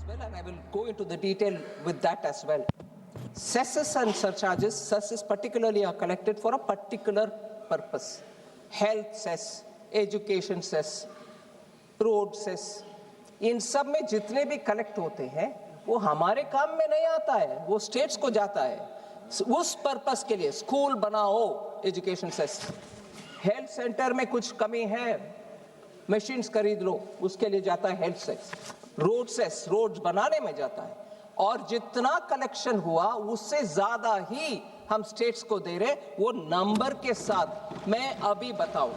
well, and I will go into the detail with that as well. Cesses and surcharges, cesses particularly are collected for a particular purpose. Health cess, education cess, road cess, इन सब में जितने भी collect होते हैं वो हमारे काम में नहीं आता है, वो स्टेट्स को जाता है उस पर्पस के लिए। स्कूल बनाओ, एजुकेशन सेस। हेल्थ सेंटर में कुछ कमी है, मशीन्स खरीद लो, उसके लिए जाता है health cess. Road cess, road बनाने में जाता है। और जितना कलेक्शन हुआ उससे ज्यादा ही हम स्टेट्स को दे रहे, वो नंबर के साथ मैं अभी बताऊं।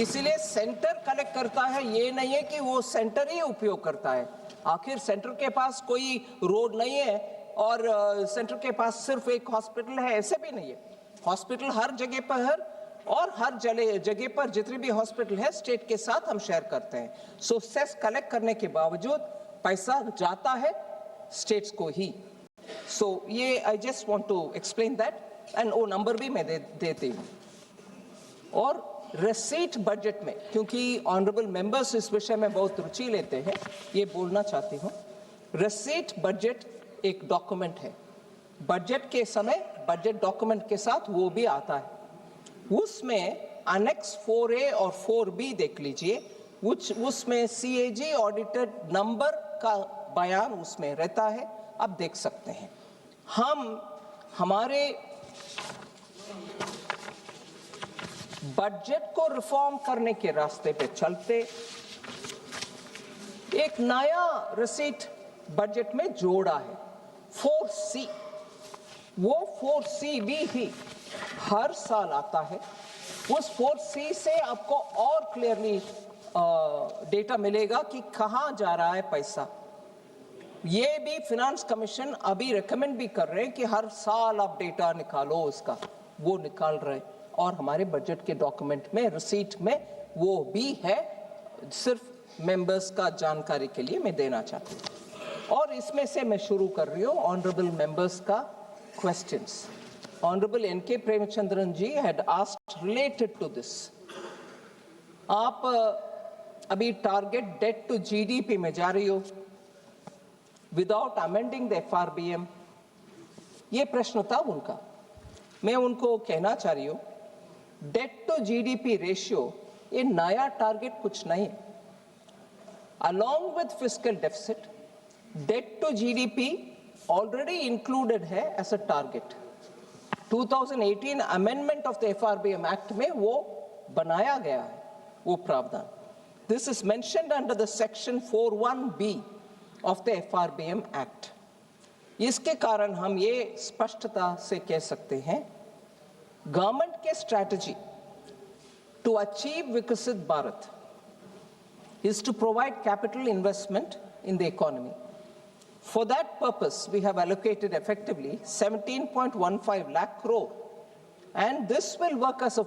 इसलिए सेंटर कलेक्ट करता है, ये नहीं है कि वो सेंटर ही उपयोग करता है। आखिर सेंटर के पास कोई रोड नहीं है और सेंटर के पास सिर्फ एक हॉस्पिटल है, ऐसे भी नहीं है। हॉस्पिटल हर जगह पर है और हर जगह पर जितनी भी हॉस्पिटल है स्टेट के साथ हम शेयर करते हैं। सो सेस कलेक्ट करने के बावजूद पैसा जाता है स्टेट्स को ही। सो ये I just want to explain that, and वो नंबर भी मैं देती हूँ। और रिसीट बजट में, क्योंकि ऑनरेबल मेंबर्स इस विषय में बहुत रुचि लेते हैं, ये बोलना चाहती हूँ। रिसीट बजट एक डॉक्यूमेंट है, बजट के समय बजट डॉक्यूमेंट के साथ वो भी आता है। उसमें अनेक्स 4A और 4B देख लीजिए, उसमें CAG ऑडिटेड नंबर का बयान उसमें रहता है, आप देख सकते हैं। हम हमारे बजट को रिफॉर्म करने के रास्ते पे चलते एक नया रिसीट बजट में जोड़ा है, 4C। वो 4C भी ही हर साल आता है। उस 4C से आपको और क्लियरली डेटा मिलेगा कि कहां जा रहा है पैसा। ये भी फिनांस कमीशन अभी रेकमेंड भी कर रहे हैं कि हर साल आप डेटा निकालो उसका, वो निकाल रहे हैं। और हमारे बजट के डॉक्यूमेंट में रिसीट में वो भी है, सिर्फ मेंबर्स का जानकारी के लिए मैं देना चाहती हूँ। और इसमें से मैं शुरू कर रही हूँ ऑनरेबल मेंबर्स का questions. Honourable NK Premachandran ji had asked related to this. आप अभी टारगेट डेट टू GDP में जा रही हो विदाउट अमेंडिंग द FRBM, ये प्रश्न था उनका। मैं उनको कहना चाह रही हूँ, डेट टू GDP रेशियो ये नया टारगेट कुछ नहीं है। Along with fiscal deficit, debt to GDP already included है as a target. 2018 amendment of the FRBM act में वो बनाया गया है, वो प्रावधान। This is mentioned under the section 41B of the FRBM act. इसके कारण हम ये स्पष्टता से कह सकते हैं, गवर्नमेंट के स्ट्रैटेजी टू अचीव विकसित Bharat is to provide capital investment in the economy. For that purpose, we have allocated effectively 17.15 lakh crore, and this will work as a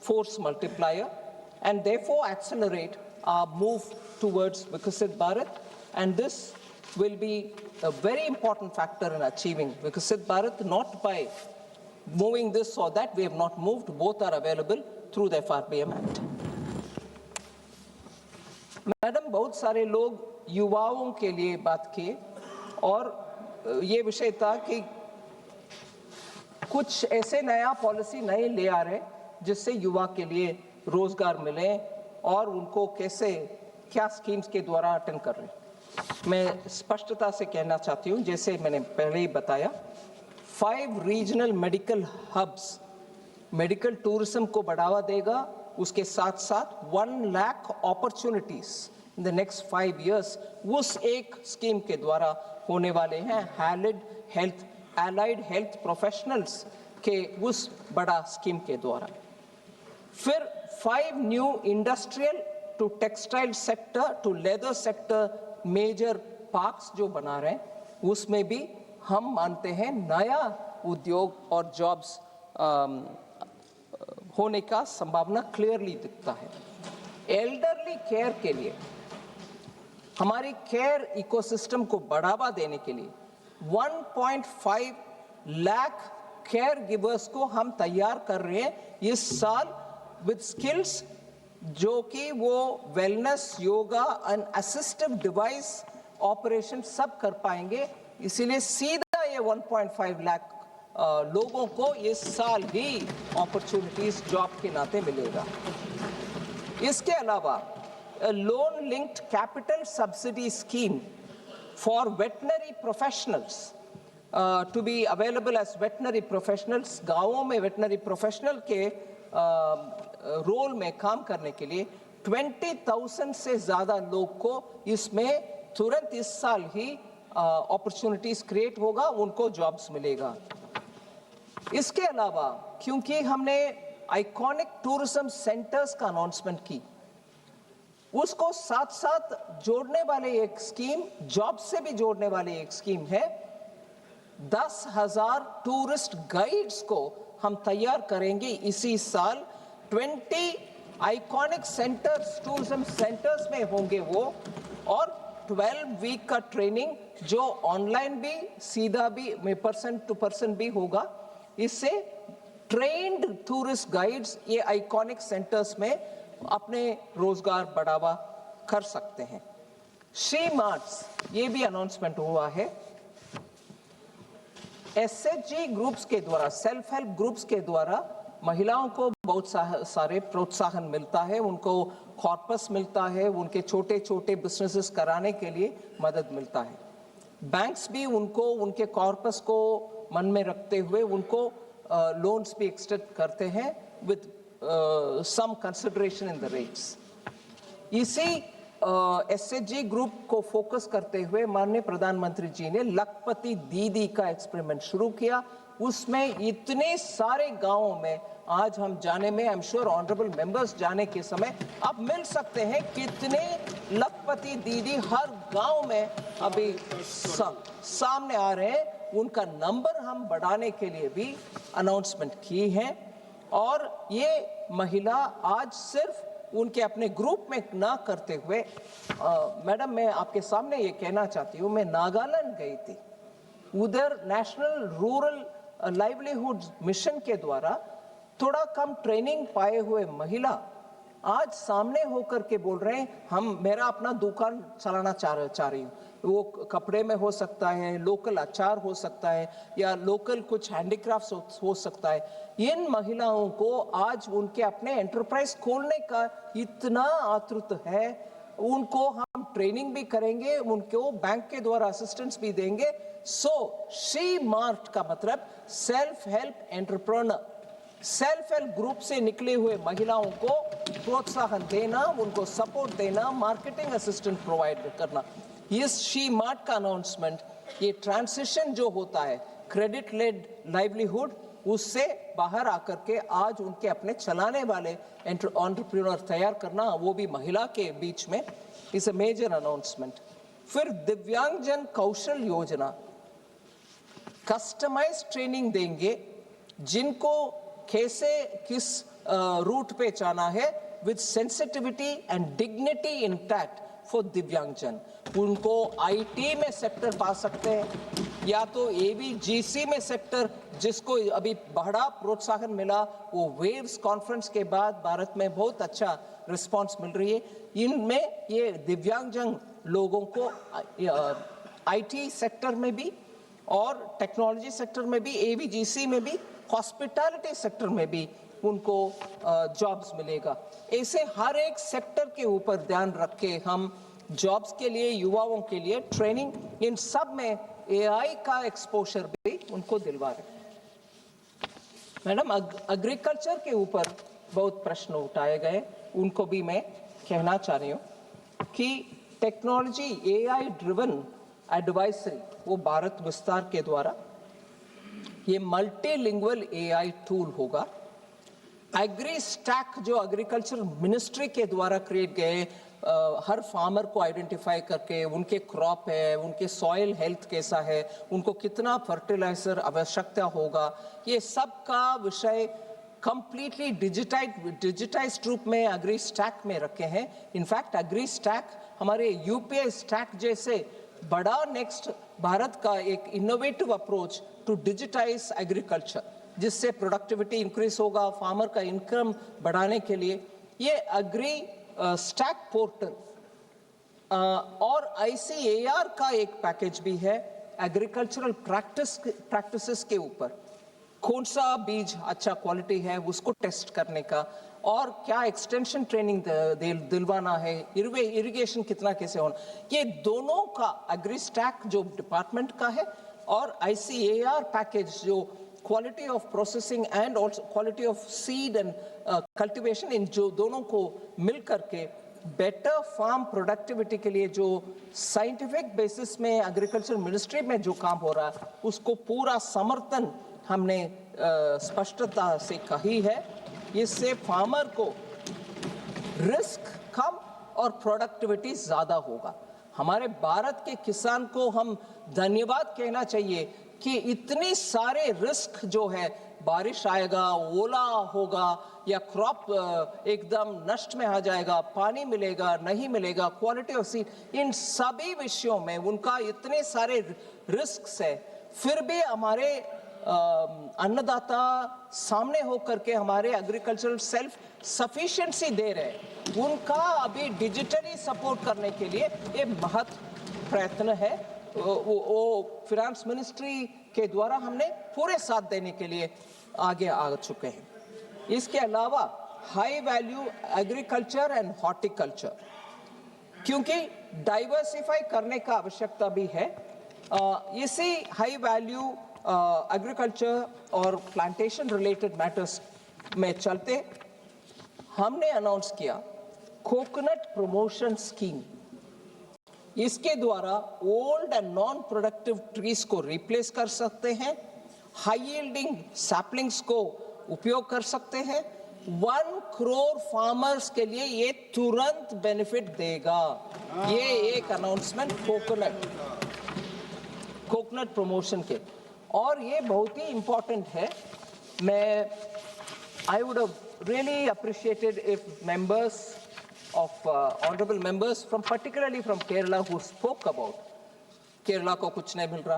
force multiplier and therefore accelerate our move towards Viksit Bharat, and this will be a very important factor in achieving Viksit Bharat, not by moving this or that. We have not moved, both are available through the FRBM Act. Madam, बहुत सारे लोग युवाओं के लिए बात किए और ये विषय था कि कुछ ऐसे नया पॉलिसी नहीं ले आ रहे जिससे युवा के लिए रोजगार मिले और उनको कैसे क्या स्कीम्स के द्वारा अटेंड कर रहे। मैं स्पष्टता से कहना चाहती हूँ, जैसे मैंने पहले ही बताया, 5 regional medical hubs medical tourism को बढ़ावा देगा। उसके साथ साथ 1 lakh opportunities in the next 5 years उस एक स्कीम के द्वारा होने वाले हैं। एलाइड हेल्थ प्रोफेशनल्स के उस बड़ा स्कीम के द्वारा। फिर 5 new industrial to textile sector to leather sector major parks जो बना रहे हैं, उसमें भी हम मानते हैं नया उद्योग और जॉब्स होने का संभावना क्लियरली दिखता है। एल्डरली केयर के लिए हमारी केयर इकोसिस्टम को बढ़ावा देने के लिए 1.5 लाख केयर गिवर्स को हम तैयार कर रहे हैं इस साल विद स्किल्स, जो कि वो wellness, yoga and assistive device operation सब कर पाएंगे। इसीलिए सीधा ये 1.5 लाख लोगों को इस साल ही अपॉर्चुनिटीज जॉब के नाते मिलेगा। इसके अलावा loan linked capital subsidy scheme for veterinary professionals to be available as veterinary professionals, गांवों में वेटनरी प्रोफेशनल के रोल में काम करने के लिए 20,000 से ज़्यादा लोग को इसमें तुरंत इस साल ही अपॉर्चुनिटीज क्रिएट होगा, उनको जॉब्स मिलेगा। इसके अलावा क्योंकि हमने आइकॉनिक टूरिज्म सेंटर्स का अनाउंसमेंट की, उसको साथ साथ जोड़ने वाले एक स्कीम, जॉब से भी जोड़ने वाली एक स्कीम है। 10,000 टूरिस्ट गाइड्स को हम तैयार करेंगे इसी साल। 20 आइकॉनिक सेंटर्स, टूरिज्म सेंटर्स में होंगे वो, और 12 वीक का ट्रेनिंग जो ऑनलाइन भी, सीधा भी, पर्सन टू पर्सन भी होगा। इससे ट्रेन्ड टूरिस्ट गाइड्स ये आइकॉनिक सेंटर्स में अपने रोजगार बढ़ावा कर सकते हैं। श्री मार्ट्स, ये भी अनाउंसमेंट हुआ है। एसएचजी ग्रुप्स के द्वारा, सेल्फ हेल्प ग्रुप्स के द्वारा महिलाओं को बहुत सारे प्रोत्साहन मिलता है, उनको कॉर्पस मिलता है, उनके छोटे छोटे बिजनेसेस कराने के लिए मदद मिलता है। बैंक्स भी उनको, उनके कॉर्पस को मन में रखते हुए उनको लोन्स भी एक्सटेंड करते हैं with some consideration in the rates. इसी एसएचजी ग्रुप को फोकस करते हुए माननीय प्रधानमंत्री जी ने लखपति दीदी का एक्सपेरिमेंट शुरू किया। उसमें इतने सारे गांवों में आज हम जाने में, आई एम श्योर ऑनरेबल मेंबर्स जाने के समय आप मिल सकते हैं कितने लखपति दीदी हर गांव में अभी सामने आ रहे हैं। उनका नंबर हम बढ़ाने के लिए भी अनाउंसमेंट की है। और ये महिला आज सिर्फ उनके अपने ग्रुप में ना करते हुए, मैडम मैं आपके सामने ये कहना चाहती हूँ, मैं नागालैंड गई थी, उधर नेशनल रूरल लाइवलीहुड मिशन के द्वारा थोड़ा कम ट्रेनिंग पाए हुए महिला आज सामने होकर के बोल रहे हैं हम, मेरा अपना दुकान चलाना चाह रही हूँ। वो कपड़े में हो सकता है, लोकल अचार हो सकता है, या लोकल कुछ हैंडीक्राफ्ट्स हो सकता है। इन महिलाओं को आज उनके अपने एंटरप्राइज खोलने का इतना आतुर है, उनको हम ट्रेनिंग भी करेंगे, उनको बैंक के द्वारा असिस्टेंस भी देंगे। सो शी मार्ट का मतलब self help entrepreneur, self help group से निकले हुए महिलाओं को प्रोत्साहन देना, उनको सपोर्ट देना, मार्केटिंग असिस्टेंट प्रोवाइड करना। इस शी मार्ट का अनाउंसमेंट, ये ट्रांसिशन जो होता है क्रेडिट लेड लाइवलीहुड, उससे बाहर आकर के आज उनके अपने चलाने वाले एंटरप्रेन्योर तैयार करना, वो भी महिला के बीच में, इज अ मेजर अनाउंसमेंट। फिर दिव्यांगजन कौशल योजना, कस्टमाइज ट्रेनिंग देंगे जिनको कैसे किस रूट पे जाना है, with sensitivity and dignity intact for दिव्यांगजन। उनको आईटी में सेक्टर पा सकते हैं, या तो एबीजीसी में सेक्टर, जिसको अभी बड़ा प्रोत्साहन मिला, वो वेव्स कॉन्फ्रेंस के बाद भारत में बहुत अच्छा रिस्पांस मिल रही है। इनमें ये दिव्यांगजन लोगों को आईटी सेक्टर में भी और टेक्नोलॉजी सेक्टर में भी, एबीजीसी में भी, हॉस्पिटैलिटी सेक्टर में भी उनको जॉब्स मिलेगा। ऐसे हर एक सेक्टर के ऊपर ध्यान रख के हम जॉब्स के लिए, युवाओं के लिए ट्रेनिंग, इन सब में एआई का एक्सपोजर भी उनको दिलवा रहे। मैडम एग्रीकल्चर के ऊपर बहुत प्रश्न उठाए गए, उनको भी मैं कहना चाह रही हूँ कि टेक्नोलॉजी एआई ड्रिवन एडवाइजरी, वो भारत विस्तार के द्वारा ये मल्टीलिंगुअल एआई टूल होगा। एग्री स्टैक जो एग्रीकल्चर मिनिस्ट्री के द्वारा क्रिएट गए, हर फार्मर को आइडेंटिफाई करके उनके क्रॉप है, उनके सॉइल हेल्थ कैसा है, उनको कितना फर्टिलाइजर आवश्यकता होगा, ये सब का विषय कंप्लीटली डिजिटाइज्ड रूप में एग्री स्टैक में रखे हैं। इनफैक्ट एग्री स्टैक हमारे यूपीआई स्टैक जैसे बड़ा नेक्स्ट भारत का एक innovative approach to digitize agriculture, जिससे प्रोडक्टिविटी इंक्रीज होगा, फार्मर का इनकम बढ़ाने के लिए ये एग्री स्टैक पोर्टल और ICAR का एक पैकेज भी है एग्रीकल्चरल प्रैक्टिसेस के ऊपर, कौन सा बीज अच्छा क्वालिटी है उसको टेस्ट करने का, और क्या एक्सटेंशन ट्रेनिंग दिलवाना है, इरिगेशन कितना कैसे होना, ये दोनों का एग्रीस्टैक जो डिपार्टमेंट का है और ICAR पैकेज जो quality of processing and also quality of seed and cultivation, इन जो दोनों को मिल करके बेटर फार्म प्रोडक्टिविटी के लिए जो साइंटिफिक बेसिस में एग्रीकल्चर मिनिस्ट्री में जो काम हो रहा है उसको पूरा समर्थन हमने स्पष्टता से कही है। इससे फार्मर को रिस्क कम और प्रोडक्टिविटी ज्यादा होगा। हमारे भारत के किसान को हम धन्यवाद कहना चाहिए कि इतनी सारे रिस्क जो है, बारिश आएगा, ओला होगा या क्रॉप एकदम नष्ट में आ जाएगा, पानी मिलेगा नहीं मिलेगा, क्वालिटी ऑफ सीड, इन सभी विषयों में उनका इतने सारे रिस्क है, फिर भी हमारे अन्नदाता सामने होकर के हमारे एग्रीकल्चरल सेल्फ सफिशिएंसी दे रहे हैं। उनका अभी डिजिटली सपोर्ट करने के लिए ये महत् प्रयत्न है। वो फाइनेंस मिनिस्ट्री के द्वारा हमने पूरे साथ देने के लिए आगे आ चुके हैं। इसके अलावा high value agriculture and horticulture, क्योंकि डाइवर्सिफाई करने का आवश्यकता भी है, इसी हाई वैल्यू एग्रीकल्चर और प्लांटेशन रिलेटेड मैटर्स में चलते हमने अनाउंस किया कोकोनट प्रमोशन स्कीम। इसके द्वारा old and non productive trees को रिप्लेस कर सकते हैं, हाई यील्डिंग सैपलिंग्स को उपयोग कर सकते हैं। 1 करोड़ फार्मर्स के लिए ये तुरंत बेनिफिट देगा। ये एक अनाउंसमेंट कोकोनट प्रमोशन के, और ये बहुत ही इंपॉर्टेंट है। मैं I would have really appreciated if members of honorable members from particularly from Kerala who spoke about Kerala को कुछ नहीं मिल रहा।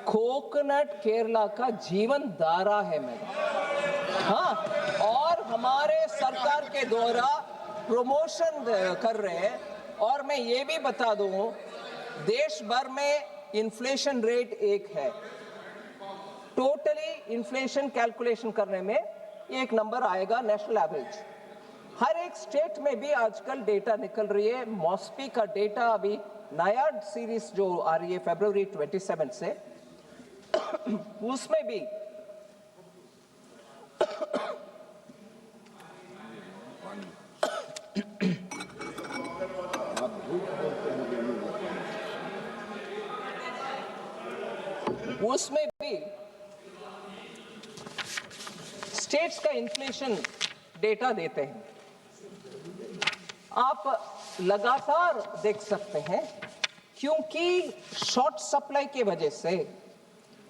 कोकोनट केरला का जीवन धारा है मैडम, हाँ, और हमारे सरकार के द्वारा प्रमोशन कर रहे हैं। और मैं ये भी बता दूं, देश भर में इन्फ्लेशन रेट एक है, टोटली इन्फ्लेशन कैलकुलेशन करने में एक नंबर आएगा नेशनल एवरेज। हर एक स्टेट में भी आजकल डेटा निकल रही है। मॉस्पी का डेटा अभी नया सीरीज जो आ रही है फरवरी 27 से, उसमें भी स्टेट्स का इन्फ्लेशन डेटा देते हैं। आप लगातार देख सकते हैं, क्योंकि शॉर्ट सप्लाई की वजह से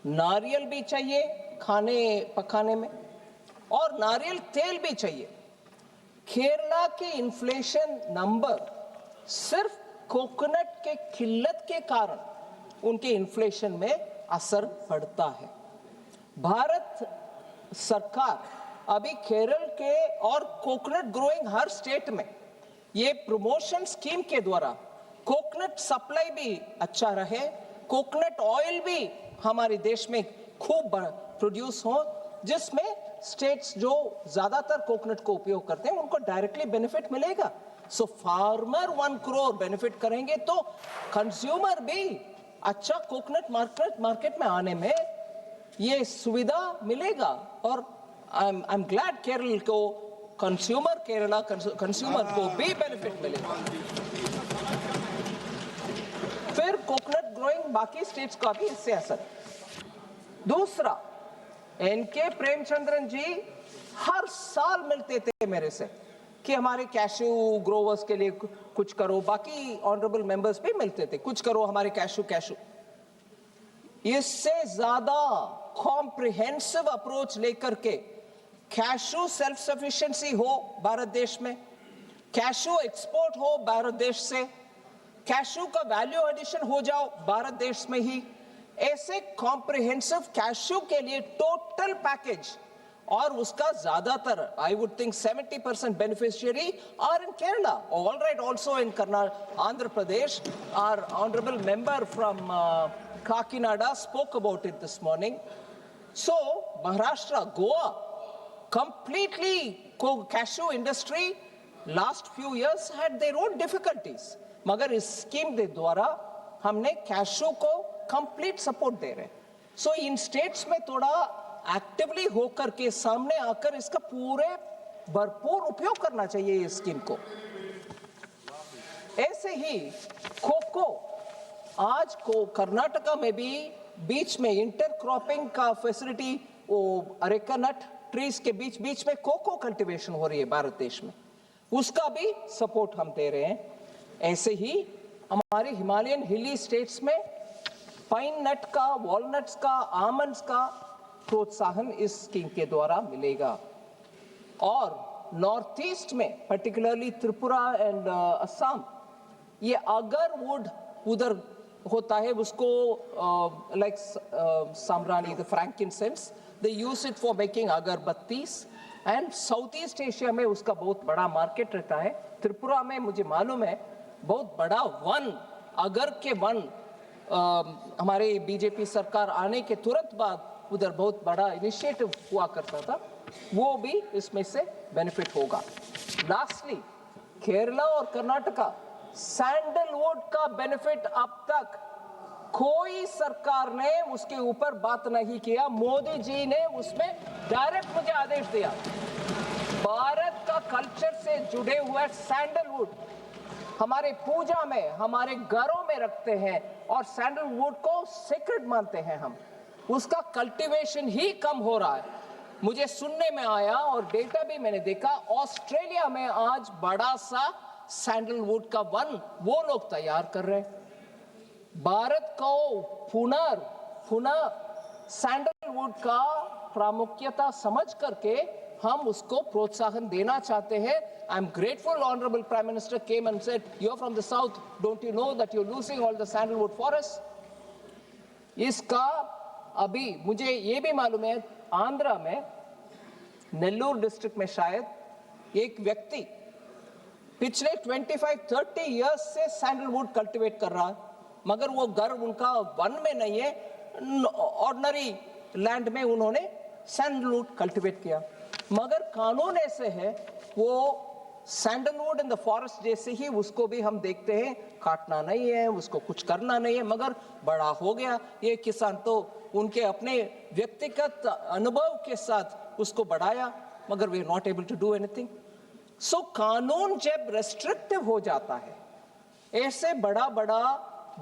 नारियल भी चाहिए खाने पकाने में और नारियल तेल भी चाहिए। केरला के इन्फ्लेशन नंबर सिर्फ कोकोनट के किल्लत के कारण उनके इन्फ्लेशन में असर पड़ता है। भारत सरकार अभी केरल के और कोकोनट ग्रोइंग हर स्टेट में ये प्रमोशन स्कीम के द्वारा कोकोनट सप्लाई भी अच्छा रहे, कोकोनट ऑयल भी हमारे देश में खूब प्रोड्यूस हो, जिसमें स्टेट्स जो ज्यादातर कोकोनट को उपयोग करते हैं उनको डायरेक्टली बेनिफिट मिलेगा। सो फार्मर 1 करोड़ बेनिफिट करेंगे तो कंज्यूमर भी अच्छा कोकोनट मार्केट में आने में ये सुविधा मिलेगा। और आई एम ग्लैड केरल को केरला कंज्यूमर को भी बेनिफिट मिलेगा। फिर कोकोनट ग्रोइंग बाकी स्टेट्स का भी इससे असर। दूसरा, एनके प्रेमचंद्रन जी हर साल मिलते थे मेरे से कि हमारे कैशू ग्रोवर्स के लिए कुछ करो, बाकी ऑनरेबल मेंबर्स भी मिलते थे, कुछ करो हमारे कैशू। इससे ज्यादा कॉम्प्रिहेंसिव अप्रोच लेकर के कैशू सेल्फ सफिशिएंसी हो भारत देश में, कैशू एक्सपोर्ट हो भारत देश से, कैशू का वैल्यू एडिशन हो जाओ भारत देश में ही, ऐसे कॉम्प्रिहेंसिव कैशू के लिए टोटल पैकेज और उसका ज्यादातर I would think 70% beneficiary are in Kerala, all right, also in Karnataka, Andhra Pradesh. Are honourable member from Kakinada spoke about it this morning. So Maharashtra, Goa, completely cashew industry last few years had their own difficulties. मगर इस scheme के द्वारा हमने cashew को complete support दे रहे. सो इन states में थोड़ा actively होकर के सामने आकर इसका पूरे भरपूर उपयोग करना चाहिए इस स्कीम को. ऐसे ही कोको, आज को कर्नाटका में भी बीच में इंटरक्रॉपिंग का फैसिलिटी, वो अरेका नट ट्रीज के बीच बीच में कोको कल्टीवेशन हो रही है भारत देश में, उसका भी सपोर्ट हम दे रहे हैं. ऐसे ही हमारे हिमालयन हिली स्टेट्स में पाइन नट का, वॉलनट्स का, आमंड्स का प्रोत्साहन इस स्कीम के द्वारा मिलेगा. और नॉर्थ ईस्ट में पर्टिकुलरली त्रिपुरा एंड असम, ये अगर वुड उधर होता है उसको like samrani, the frankincense, they use it for making agarbattis. And south east Asia में उसका बहुत बड़ा मार्केट रहता है. त्रिपुरा में मुझे मालूम है बहुत बड़ा वन, अगर के वन, हमारे बीजेपी सरकार आने के तुरंत बाद उधर बहुत बड़ा इनिशिएटिव हुआ करता था, वो भी इसमें से बेनिफिट होगा. लास्टली केरला और कर्नाटका, सैंडलवुड का बेनिफिट अब तक कोई सरकार ने उसके ऊपर बात नहीं किया. मोदी जी ने उसमें डायरेक्ट मुझे आदेश दिया. भारत का कल्चर से जुड़े हुए सैंडलवुड हमारे पूजा में, हमारे घरों में रखते हैं और सैंडलवुड को सीक्रेट मानते हैं हम. उसका कल्टीवेशन ही कम हो रहा है. मुझे सुनने में आया और डेटा भी मैंने देखा, ऑस्ट्रेलिया में आज बड़ा सा सैंडलवुड का वन वो लोग तैयार कर रहे हैं. भारत को पुनः सैंडलवुड का प्रामुख्यता समझ करके हम उसको प्रोत्साहन देना चाहते हैं. I am grateful honourable prime minister came and said, you are from the south, don't you know that you are losing all the sandalwood forest. इसका अभी मुझे ये भी मालूम है, आंध्रा में नेल्लूर डिस्ट्रिक्ट में शायद एक व्यक्ति पिछले 25-30 इयर्स से सैंडलवुड कल्टीवेट कर रहा है, मगर वो घर उनका वन में नहीं है, ऑर्डिनरी लैंड में उन्होंने सैंडलवुड कल्टीवेट किया. मगर कानून ऐसे है, वो सैंडलवुड इन द फॉरेस्ट जैसे ही उसको भी हम देखते हैं, काटना नहीं है, उसको कुछ करना नहीं है, मगर बड़ा हो गया ये किसान तो उनके अपने व्यक्तिगत अनुभव के साथ उसको बढ़ाया, मगर we are not able to do anything. So कानून जब रेस्ट्रिक्टिव हो जाता है, ऐसे बड़ा बड़ा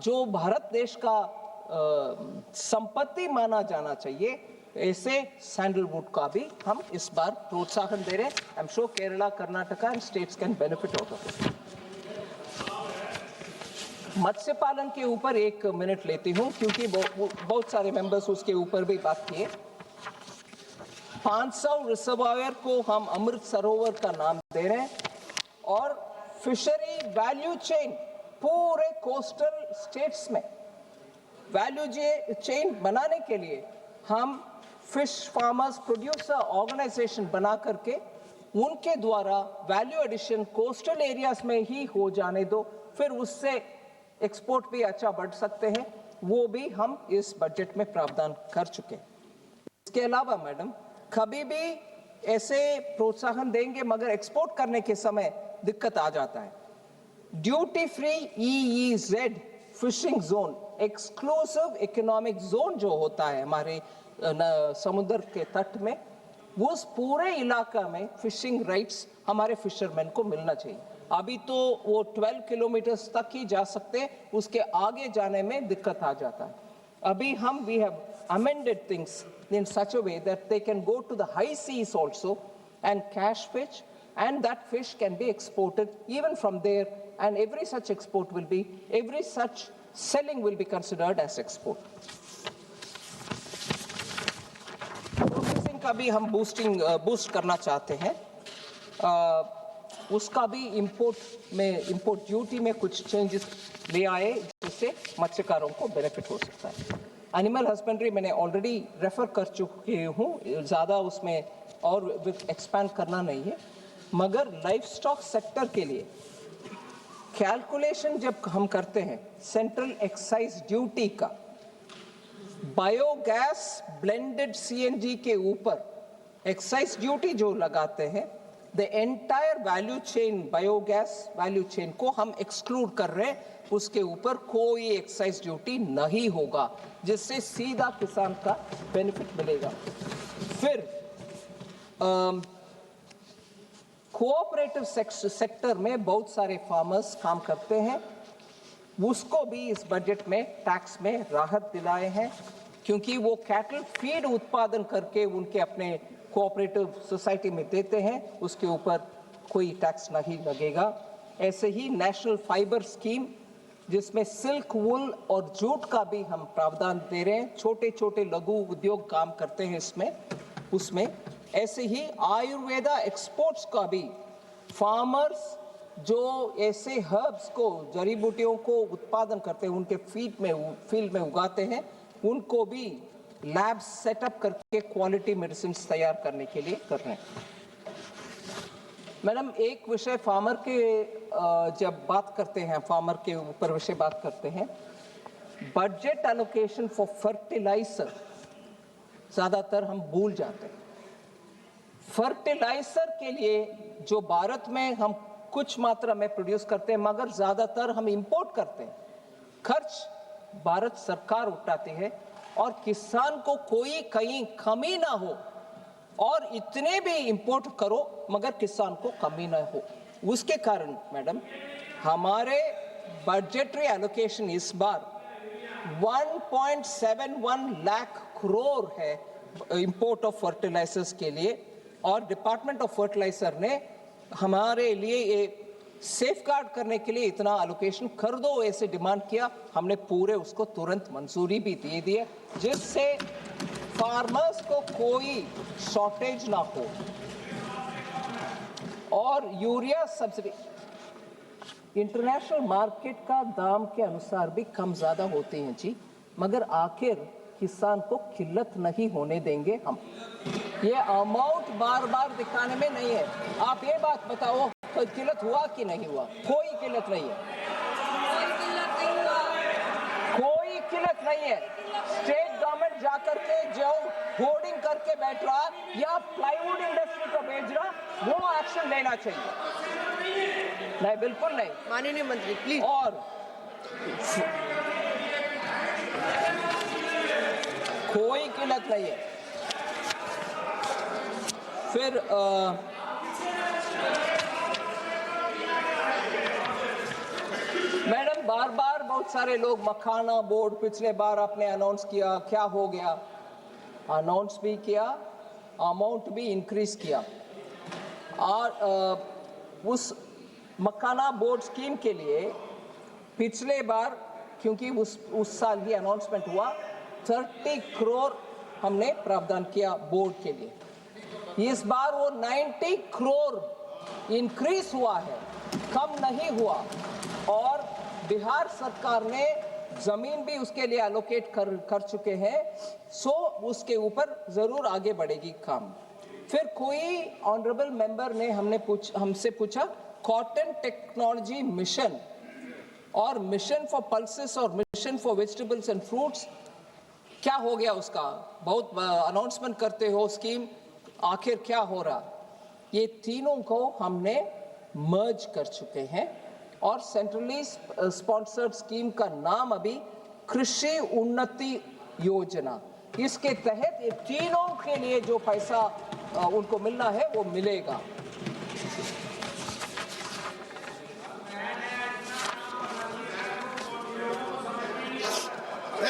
जो भारत देश का संपत्ति माना जाना चाहिए, ऐसे सैंडलवुड का भी हम इस बार प्रोत्साहन दे रहे हैं. I am sure Kerala, Karnataka and states can benefit out of it. मत्स्य पालन के ऊपर 1 मिनट लेती हूं क्योंकि बहुत सारे मेंबर्स उसके ऊपर भी बात किए. 500 रिजर्वायर को हम अमृत सरोवर का नाम दे रहे हैं और फिशरी वैल्यू चेन पूरे कोस्टल स्टेट्स में वैल्यू चेन बनाने के लिए हम फिश फार्मर्स प्रोड्यूसर ऑर्गेनाइजेशन बना करके उनके द्वारा वैल्यू एडिशन कोस्टल एरियाज में ही हो जाने दो, फिर उससे एक्सपोर्ट भी अच्छा बढ़ सकते हैं. वो भी हम इस बजट में प्रावधान कर चुके. इसके अलावा मैडम, कभी भी ऐसे प्रोत्साहन देंगे मगर एक्सपोर्ट करने के समय दिक्कत आ जाता है. Duty free EEZ fishing zone, exclusive economic zone जो होता है हमारे समुद्र के तट में, उस पूरे इलाका में फिशिंग राइट्स हमारे फिशरमैन को मिलना चाहिए. अभी तो वो 12 किलोमीटर तक ही जा सकते, उसके आगे जाने में दिक्कत आ जाता है. अभी हम we have amended things in such a way that they can go to the high seas also and catch fish, and that fish can be exported even from there, and every such selling will be considered as export. Processing का भी हम boost करना चाहते हैं. उसका भी import duty में कुछ चेंजेस ले आए जिससे मत्स्यकारों को बेनिफिट हो सकता है. एनिमल हस्बेंड्री मैंने ऑलरेडी रेफर कर चुकी हूँ, ज़्यादा उसमें और एक्सपैंड करना नहीं है, मगर लाइफ स्टॉक सेक्टर के लिए कैलकुलेशन जब हम करते हैं सेंट्रल एक्साइज ड्यूटी का बायोगैस ब्लेंडेड सीएनजी के ऊपर एक्साइज ड्यूटी जो लगाते हैं, the entire value chain, biogas value chain को हम एक्सक्लूड कर रहे हैं, उसके ऊपर कोई एक्साइज ड्यूटी नहीं होगा, जिससे सीधा किसान का बेनिफिट मिलेगा। फिर कोऑपरेटिव सेक्टर में बहुत सारे फार्मर्स काम करते हैं, उसको भी इस बजट में टैक्स में राहत दिलाए हैं, क्योंकि वो कैटल फीड उत्पादन करके उनके अपने कोऑपरेटिव सोसाइटी में देते हैं, उसके ऊपर कोई टैक्स नहीं लगेगा। ऐसे ही नेशनल फाइबर स्कीम, जिसमें सिल्क, वूल और जूट का भी हम प्रावधान दे रहे हैं, छोटे छोटे लघु उद्योग काम करते हैं उसमें। ऐसे ही आयुर्वेदा एक्सपोर्ट्स का भी फार्मर्स जो ऐसे हर्ब्स को, जड़ी बूटियों को उत्पादन करते हैं, उनके फील्ड में उगाते हैं, उनको भी लैब सेटअप करके क्वालिटी मेडिसिन तैयार करने के लिए कर रहे हैं। मैडम, एक विषय फार्मर के जब बात करते हैं, फार्मर के ऊपर विषय बात करते हैं, बजट एलोकेशन फॉर फर्टिलाइजर ज्यादातर हम भूल जाते हैं। फर्टिलाइजर के लिए जो भारत में हम कुछ मात्रा में प्रोड्यूस करते हैं, मगर ज्यादातर हम इंपोर्ट करते हैं, खर्च भारत सरकार उठाती है और किसान को कोई कहीं कमी ना हो, और इतने भी इंपोर्ट करो मगर किसान को कमी ना हो। उसके कारण मैडम हमारे बजटरी एलोकेशन इस बार 1.71 लाख करोड़ है इंपोर्ट ऑफ फर्टिलाइजर्स के लिए, और डिपार्टमेंट ऑफ फर्टिलाइजर ने हमारे लिए ये सेफगार्ड करने के लिए इतना एलोकेशन कर दो ऐसे डिमांड किया, हमने पूरे उसको तुरंत मंजूरी भी दे दी है, जिससे फार्मर्स को कोई शॉर्टेज ना हो। और यूरिया सब्सिडी इंटरनेशनल मार्केट का दाम के अनुसार भी कम ज्यादा होते हैं जी, मगर आखिर किसान को किल्लत नहीं होने देंगे हम। ये अमाउंट बार बार दिखाने में नहीं है। आप ये बात बताओ, कोई किल्लत हुआ कि नहीं हुआ? कोई किल्लत नहीं है, कोई किल्लत नहीं है। स्टेट गवर्नमेंट जाकर के जो होर्डिंग करके बैठ रहा या प्लाईवुड इंडस्ट्री को भेज रहा, वो एक्शन लेना चाहिए। नहीं, बिल्कुल नहीं। माननीय मंत्री प्लीज। और कोई किल्लत नहीं है। फिर मैडम, बार बार बहुत सारे लोग मखाना बोर्ड पिछले बार आपने अनाउंस किया, क्या हो गया? अनाउंस भी किया, अमाउंट भी इंक्रीज किया, और उस मखाना बोर्ड स्कीम के लिए पिछले बार, क्योंकि उस साल ही अनाउंसमेंट हुआ, 30 करोड़ हमने प्रावधान किया बोर्ड के लिए। इस बार वो 90 करोड़ इंक्रीज हुआ है, कम नहीं हुआ, और बिहार सरकार ने जमीन भी उसके लिए एलोकेट कर चुके हैं, सो उसके ऊपर जरूर आगे बढ़ेगी काम। फिर कोई ऑनरेबल मेंबर ने हमसे पूछा कॉटन टेक्नोलॉजी मिशन और मिशन फॉर पल्सेस और mission for vegetables and fruits, क्या हो गया उसका? बहुत अनाउंसमेंट करते हो स्कीम, आखिर क्या हो रहा? ये तीनों को हमने मर्ज कर चुके हैं, और सेंट्रली स्पॉन्सर्ड स्कीम का नाम अभी कृषि उन्नति योजना। इसके तहत ये तीनों के लिए जो पैसा उनको मिलना है वो मिलेगा।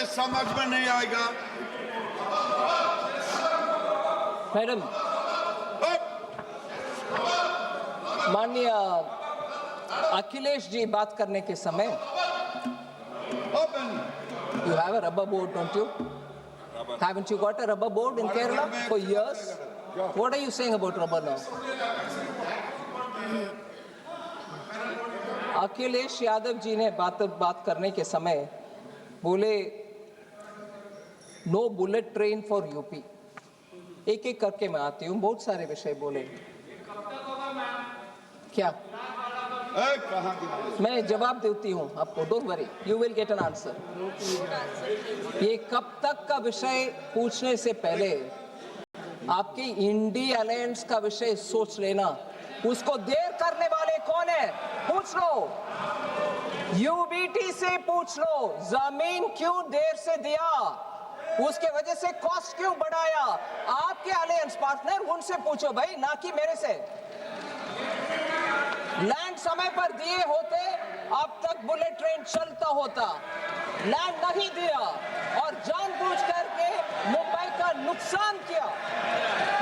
समझ में नहीं आएगा मैडम। माननीय अखिलेश जी बात करने के समय, you have a rubber board, don't you? Haven't you got a rubber board in Kerala for years? What are you saying about rubber now? Akhilesh Yadav ji ने बात करने के समय बोले no bullet train for UP. एक एक करके मैं आती हूँ, बहुत सारे विषय बोले। क्या कहाँ दिमाग? मैं जवाब देती हूँ आपको, don't worry, you will get an answer. ये कब तक का विषय पूछने से पहले आपकी इंडी अलायंस का विषय सोच लेना। उसको देर करने वाले कौन है पूछ लो, यूबीटी से पूछ लो, जमीन क्यों देर से दिया, उसके वजह से कॉस्ट क्यों बढ़ाया, आपके अलायंस पार्टनर उनसे पूछो भाई, ना कि मेरे से। लैंड समय पर दिए होते अब तक बुलेट ट्रेन चलता होता, लैंड नहीं दिया और जानबूझ करके मुंबई का नुकसान किया,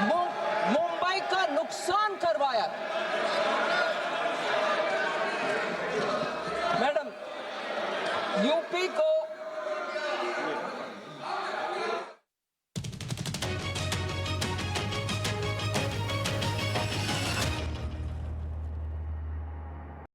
मुंबई का नुकसान करवाया। मैडम, यूपी को